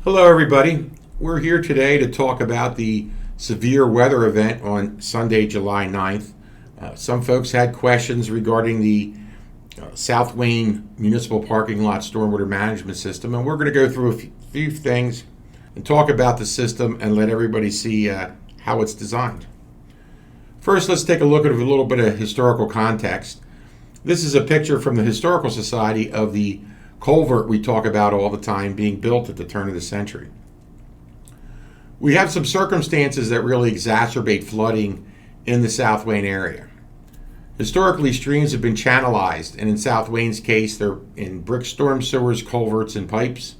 Hello, everybody. We're here today to talk about the severe weather event on Sunday, July 9th. Some folks had questions regarding the South Wayne Municipal Parking Lot Stormwater Management System, and we're going to go through a few things and talk about the system and let everybody see how it's designed. First, let's take a look at a little bit of historical context. This is a picture from the Historical Society of the culvert we talk about all the time being built at the turn of the century. We have some circumstances that really exacerbate flooding in the South Wayne area. Historically, streams have been channelized, and in South Wayne's case, they're in brick storm sewers, culverts, and pipes.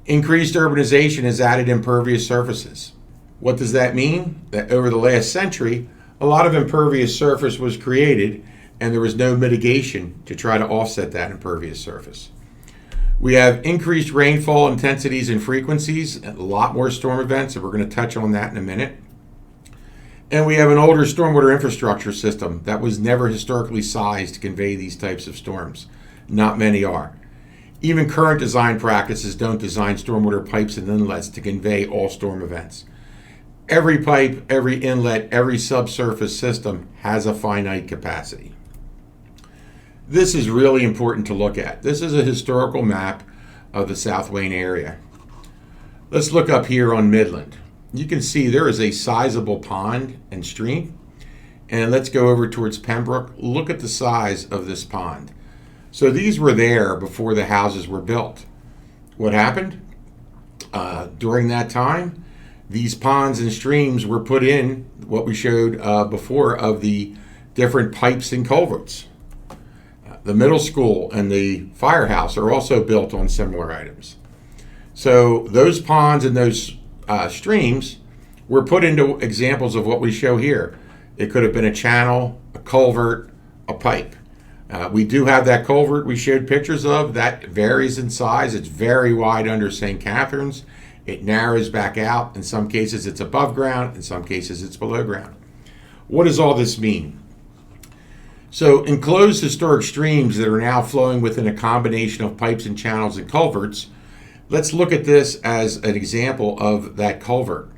Increased urbanization has added impervious surfaces. What does that mean? That over the last century, a lot of impervious surface was created, and there was no mitigation to try to offset that impervious surface. We have increased rainfall intensities and frequencies, a lot more storm events, and we're going to touch on that in a minute. And we have an older stormwater infrastructure system that was never historically sized to convey these types of storms. Not many are. Even current design practices don't design stormwater pipes and inlets to convey all storm events. Every pipe, every inlet, every subsurface system has a finite capacity. This is really important to look at. This is a historical map of the South Wayne area. Let's look up here on Midland. You can see there is a sizable pond and stream. And let's go over towards Pembroke. Look at the size of this pond. So these were there before the houses were built. What happened? During that time, these ponds and streams were put in what we showed before of the different pipes and culverts. The middle school and the firehouse are also built on similar items. So those ponds and those streams were put into examples of what we show here. It could have been a channel, a culvert, a pipe. We do have that culvert we showed pictures of. That varies in size. It's very wide under St. Catherine's. It narrows back out. In some cases it's above ground. In some cases it's below ground. What does all this mean? So enclosed historic streams that are now flowing within a combination of pipes and channels and culverts, let's look at this as an example of that culvert.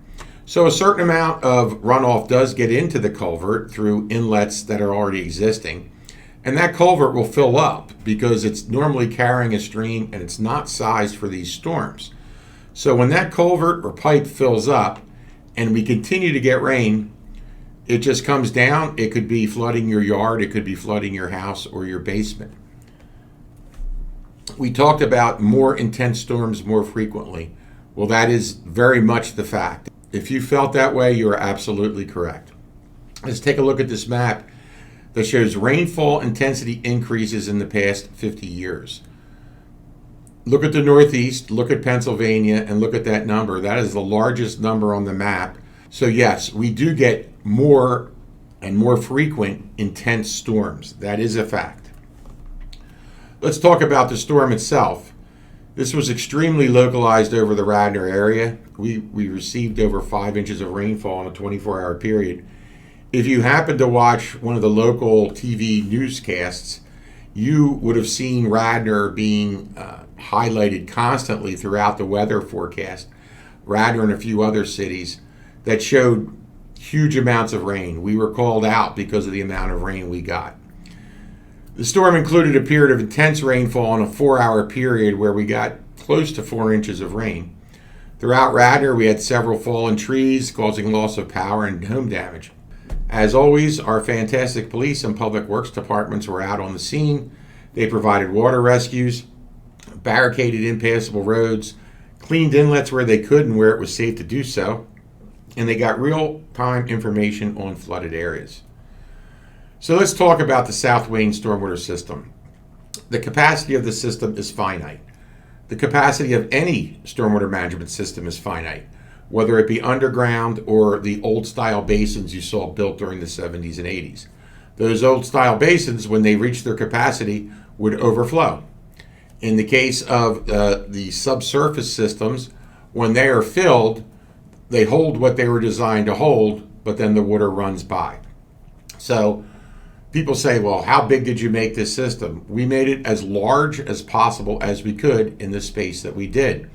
So a certain amount of runoff does get into the culvert through inlets that are already existing, and that culvert will fill up because it's normally carrying a stream and it's not sized for these storms. So when that culvert or pipe fills up and we continue to get rain, it just comes down. It could be flooding your yard, it could be flooding your house or your basement. We talked about more intense storms more frequently. Well, that is very much the fact. If you felt that way, you are absolutely correct. Let's take a look at this map that shows rainfall intensity increases in the past 50 years. Look at the Northeast, look at Pennsylvania, and look at that number. That is the largest number on the map. So yes, we do get more and more frequent intense storms. That is a fact. Let's talk about the storm itself. This was extremely localized over the Radnor area. We received over 5 inches of rainfall in a 24-hour period. If you happen to watch one of the local TV newscasts, you would have seen Radnor being highlighted constantly throughout the weather forecast. Radnor and a few other cities that showed huge amounts of rain. We were called out because of the amount of rain we got. The storm included a period of intense rainfall in a 4-hour period where we got close to 4 inches of rain. Throughout Radnor, we had several fallen trees causing loss of power and home damage. As always, our fantastic police and public works departments were out on the scene. They provided water rescues, barricaded impassable roads, cleaned inlets where they could and where it was safe to do so, and they got real-time information on flooded areas. So let's talk about the South Wayne stormwater system. The capacity of the system is finite. The capacity of any stormwater management system is finite, whether it be underground or the old-style basins you saw built during the 70s and 80s. Those old-style basins, when they reach their capacity, would overflow. In the case of the subsurface systems, when they are filled, they hold what they were designed to hold, but then the water runs by. So people say, well, how big did you make this system? We made it as large as possible as we could in the space that we did.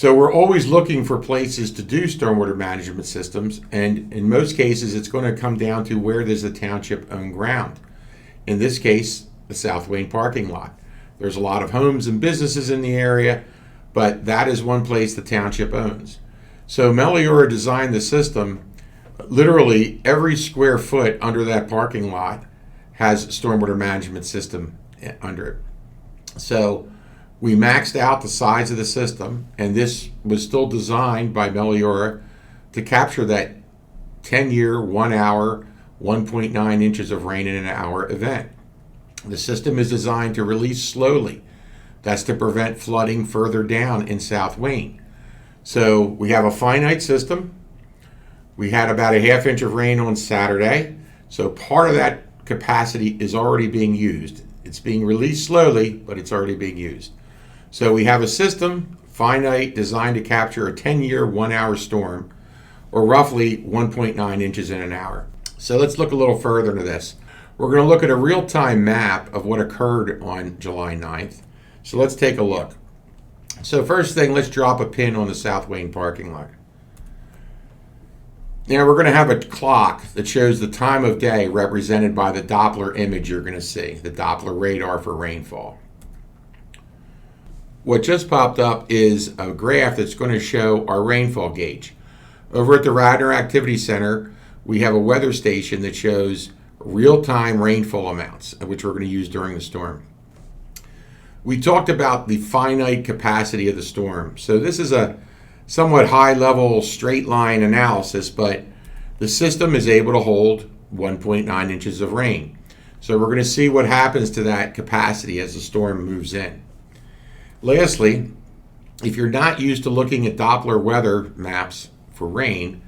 So we're always looking for places to do stormwater management systems, and in most cases it's going to come down to where does the township own ground. In this case, the South Wayne parking lot. There's a lot of homes and businesses in the area, but that is one place the township owns. So Meliora designed the system. Literally every square foot under that parking lot has a stormwater management system under it. So we maxed out the size of the system, and this was still designed by Meliora to capture that 10-year, 1 hour, 1.9 inches of rain in an hour event. The system is designed to release slowly. That's to prevent flooding further down in South Wayne. So we have a finite system. We had about a ½ inch of rain on Saturday. So part of that capacity is already being used. It's being released slowly, but it's already being used. So we have a system, finite, designed to capture a 10-year, 1 hour storm, or roughly 1.9 inches in an hour. So let's look a little further into this. We're going to look at a real-time map of what occurred on July 9th. So let's take a look. So first thing, let's drop a pin on the South Wayne parking lot. Now we're going to have a clock that shows the time of day represented by the Doppler image you're going to see, the Doppler radar for rainfall. What just popped up is a graph that's going to show our rainfall gauge. Over at the Radnor Activity Center, we have a weather station that shows real-time rainfall amounts, which we're going to use during the storm. We talked about the finite capacity of the storm. So this is a somewhat high-level straight-line analysis, but the system is able to hold 1.9 inches of rain. So we're going to see what happens to that capacity as the storm moves in. Lastly, if you're not used to looking at Doppler weather maps for rain,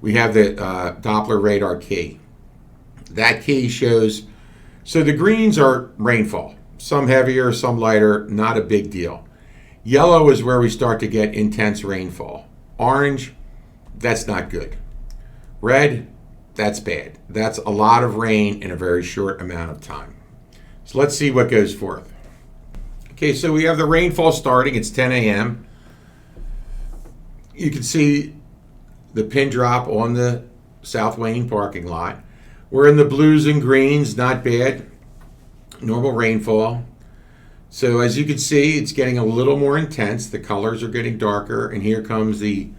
we have the Doppler radar key. That key shows, so the greens are rainfall, some heavier, some lighter, not a big deal. Yellow is where we start to get intense rainfall. Orange, that's not good. Red, that's bad. That's a lot of rain in a very short amount of time. So let's see what goes forth. Okay, so we have the rainfall starting. It's 10 a.m. You can see the pin drop on the South Wayne parking lot. We're in the blues and greens, not bad. Normal rainfall. So as you can see, it's getting a little more intense. The colors are getting darker, and here comes the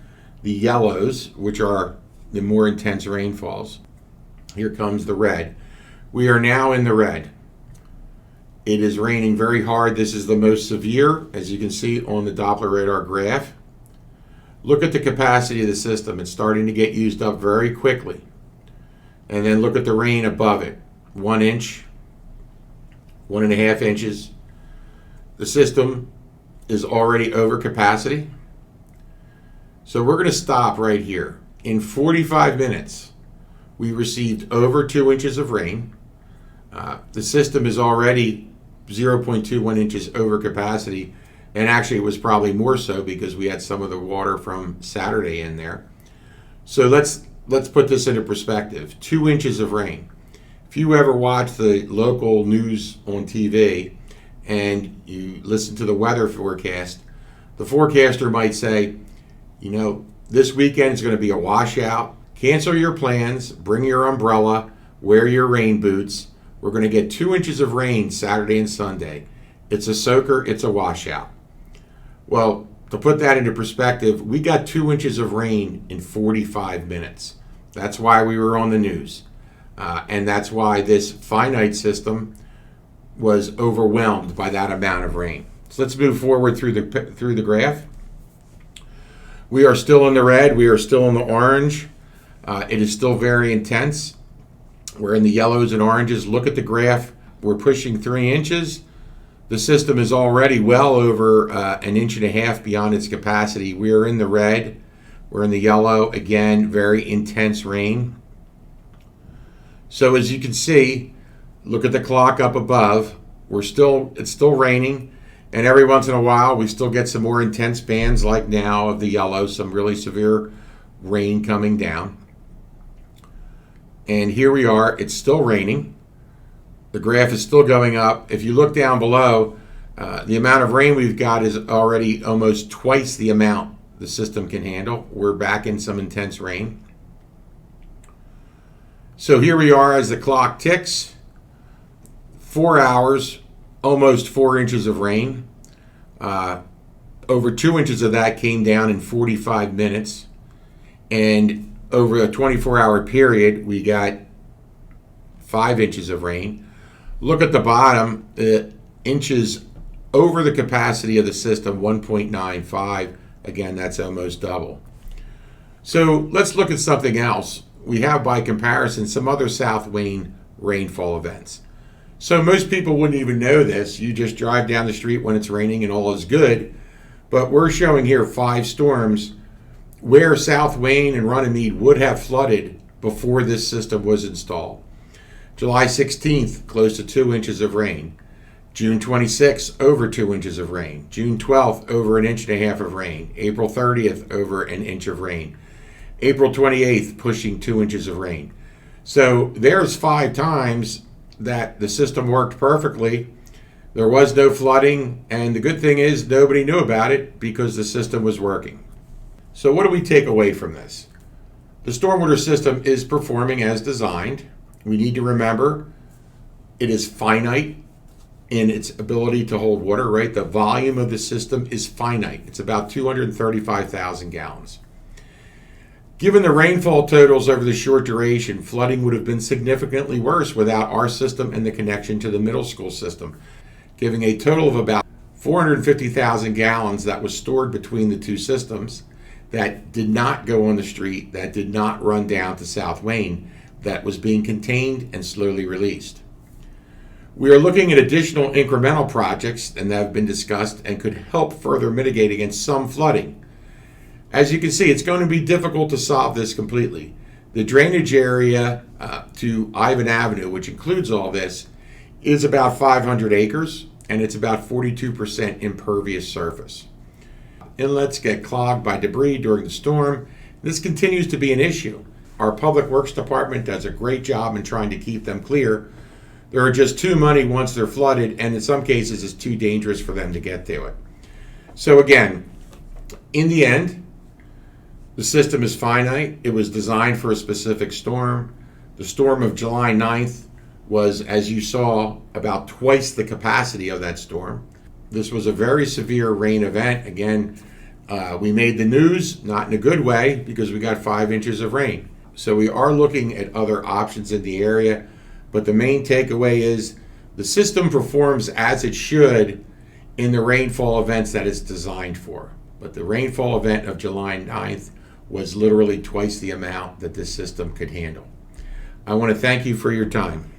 yellows, which are the more intense rainfalls. Here comes the red. We are now in the red. It is raining very hard. This is the most severe, as you can see on the Doppler radar graph. Look at the capacity of the system. It's starting to get used up very quickly. And then look at the rain above it. 1 inch, 1.5 inches. The system is already over capacity. So we're going to stop right here. In 45 minutes, we received over 2 inches of rain. The system is already 0.21 inches over capacity, and actually it was probably more so because we had some of the water from Saturday in there. So let's put this into perspective. 2 inches of rain. If you ever watch the local news on TV and you listen to the weather forecast, the forecaster might say, you know, this weekend is going to be a washout. Cancel your plans, bring your umbrella, wear your rain boots. We're going to get 2 inches of rain Saturday and Sunday. It's a soaker, it's a washout. Well, to put that into perspective, we got 2 inches of rain in 45 minutes. That's why we were on the news. And that's why this finite system was overwhelmed by that amount of rain. So let's move forward through the graph. We are still in the red. We are still in the orange. It is still very intense. We're in the yellows and oranges. Look at the graph. We're pushing 3 inches. The system is already well over 1.5 inches beyond its capacity. We are in the red. We're in the yellow. Again, very intense rain. So as you can see, look at the clock up above. It's still raining, and every once in a while we still get some more intense bands like now of the yellow, some really severe rain coming down. And here we are, it's still raining. The graph is still going up. If you look down below, the amount of rain we've got is already almost twice the amount the system can handle. We're back in some intense rain. So here we are as the clock ticks. 4 hours, almost 4 inches of rain. Over 2 inches of that came down in 45 minutes. And over a 24-hour period, we got 5 inches of rain. Look at the bottom, inches over the capacity of the system, 1.95. Again, that's almost double. So let's look at something else. We have, by comparison, some other South Wayne rainfall events. So most people wouldn't even know this. You just drive down the street when it's raining and all is good. But we're showing here 5 storms where South Wayne and Runnymede would have flooded before this system was installed. July 16th, close to 2 inches of rain. June 26th, over 2 inches of rain. June 12th, over 1.5 inches of rain. April 30th, over 1 inch of rain. April 28th, pushing 2 inches of rain. So there's 5 times that the system worked perfectly. There was no flooding, and the good thing is nobody knew about it because the system was working. So what do we take away from this? The stormwater system is performing as designed. We need to remember it is finite in its ability to hold water, right? The volume of the system is finite. It's about 235,000 gallons. Given the rainfall totals over the short duration, flooding would have been significantly worse without our system and the connection to the middle school system, giving a total of about 450,000 gallons that was stored between the two systems that did not go on the street, that did not run down to South Wayne, that was being contained and slowly released. We are looking at additional incremental projects, and that have been discussed and could help further mitigate against some flooding. As you can see, it's going to be difficult to solve this completely. The drainage area to Ivan Avenue, which includes all this, is about 500 acres, and it's about 42% impervious surface. Inlets get clogged by debris during the storm. This continues to be an issue. Our Public Works Department does a great job in trying to keep them clear. There are just too many once they're flooded, and in some cases it's too dangerous for them to get to it. So again, in the end, the system is finite. It was designed for a specific storm. The storm of July 9th was, as you saw, about twice the capacity of that storm. This was a very severe rain event. Again, we made the news, not in a good way, because we got 5 inches of rain. So we are looking at other options in the area, but the main takeaway is the system performs as it should in the rainfall events that it's designed for. But the rainfall event of July 9th was literally twice the amount that this system could handle. I want to thank you for your time.